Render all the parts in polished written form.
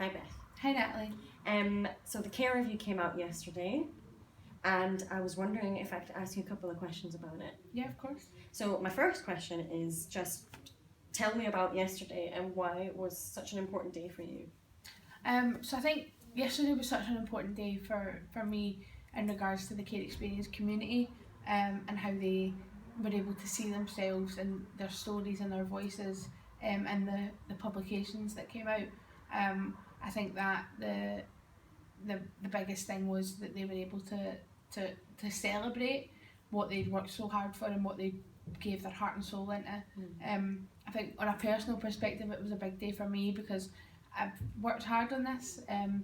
Hi Beth. Hi Natalie. So the care review came out yesterday, and I was wondering if I could ask you a couple of questions about it. Yeah, of course. So my first question is just tell me about yesterday and why it was such an important day for you. So I think yesterday was such an important day for me in regards to the care experience community, and how they were able to see themselves and their stories and their voices, in the publications that came out. I think that the biggest thing was that they were able to celebrate what they'd worked so hard for and what they gave their heart and soul into. I think on a personal perspective it was a big day for me because I've worked hard on this, and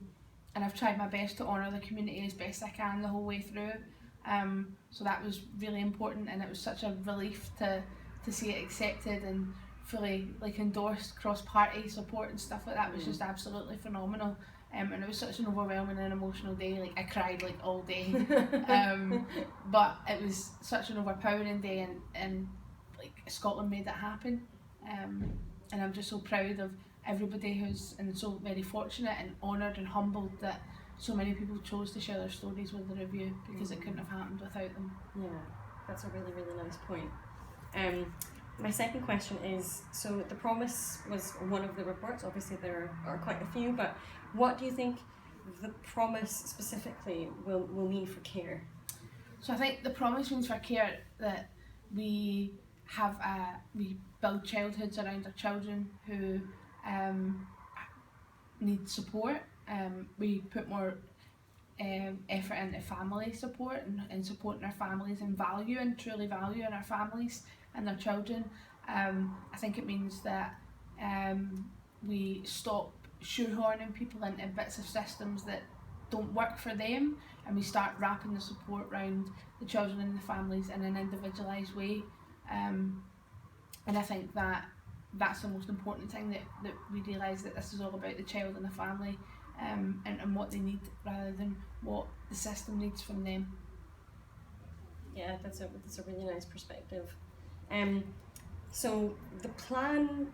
I've tried my best to honour the community as best I can the whole way through. So that was really important, and it was such a relief to see it accepted and fully endorsed. Cross-party support and stuff like that was just absolutely phenomenal. And it was such an overwhelming and emotional day. I cried all day. But it was such an overpowering day, and Scotland made that happen. And I'm just so proud of everybody and so very fortunate and honoured and humbled that so many people chose to share their stories with the review, because it couldn't have happened without them. Yeah, that's a really, really nice point. My second question is, so The Promise was one of the reports, obviously there are quite a few, but what do you think The Promise specifically will mean for care? So I think The Promise means for care that we build childhoods around our children who need support. We put more effort into family support and supporting our families and truly valuing our families and their children. I think it means that we stop shoehorning people into bits of systems that don't work for them, and we start wrapping the support around the children and the families in an individualised way. And I think that's the most important thing, that we realise that this is all about the child and the family, and what they need rather than what the system needs from them. Yeah, that's a really nice perspective. So the plan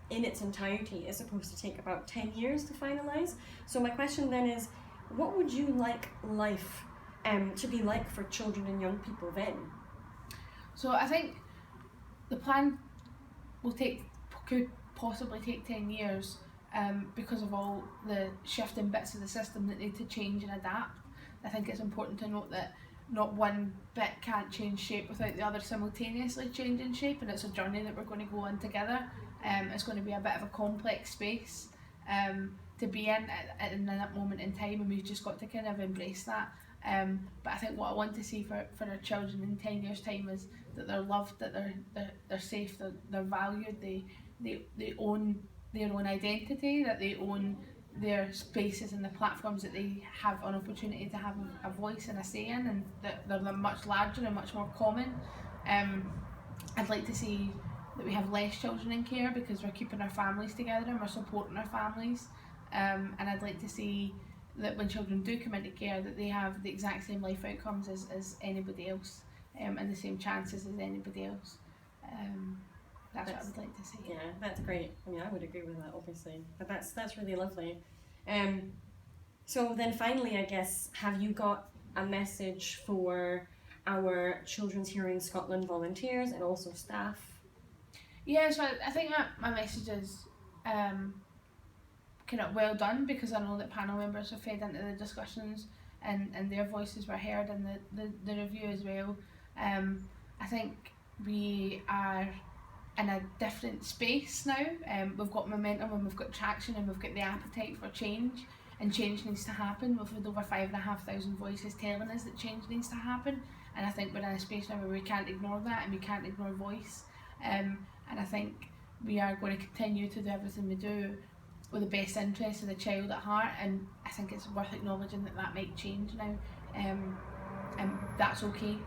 in its entirety is supposed to take about 10 years to finalise. So my question then is, what would you like life to be like for children and young people then? So I think the plan could possibly take 10 years, because of all the shifting bits of the system that need to change and adapt. I think it's important to note that not one bit can't change shape without the other simultaneously changing shape, and it's a journey that we're going to go on together. It's going to be a bit of a complex space to be in that moment in time, and we've just got to kind of embrace that. But I think what I want to see for our children in 10 years' time is that they're loved, that they're safe, they're valued, they own their own identity, that they own their spaces and the platforms that they have an opportunity to have a voice and a say in, and that they're much larger and much more common. I'd like to see that we have less children in care, because we're keeping our families together and we're supporting our families. And I'd like to see that when children do come into care, that they have the exact same life outcomes as anybody else, and the same chances as anybody else. That's what I would like to see. Yeah, that's great. I mean, I would agree with that, obviously, but that's really lovely. So then finally, I guess, have you got a message for our Children's Hearing Scotland volunteers and also staff? Yeah, so I think my message is kind of well done, because I know that panel members have fed into the discussions and their voices were heard in the review as well. I think we are in a different space now. We've got momentum and we've got traction and we've got the appetite for change, and change needs to happen. We've had over 5,500 voices telling us that change needs to happen, and I think we're in a space now where we can't ignore that and we can't ignore voice. And I think we are going to continue to do everything we do with the best interest of the child at heart, and I think it's worth acknowledging that might change now, and that's okay,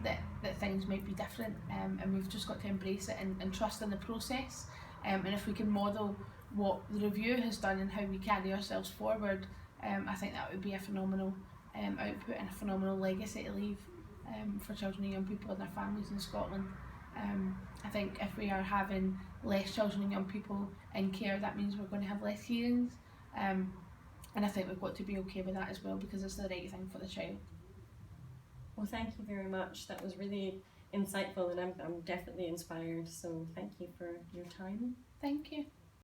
that things might be different, and we've just got to embrace it and trust in the process, and if we can model what the review has done and how we carry ourselves forward, I think that would be a phenomenal output and a phenomenal legacy to leave for children and young people and their families in Scotland. I think if we are having less children and young people in care, that means we're going to have less hearings, And I think we've got to be okay with that as well, because it's the right thing for the child. Well, thank you very much. That was really insightful, and I'm definitely inspired. So thank you for your time. Thank you.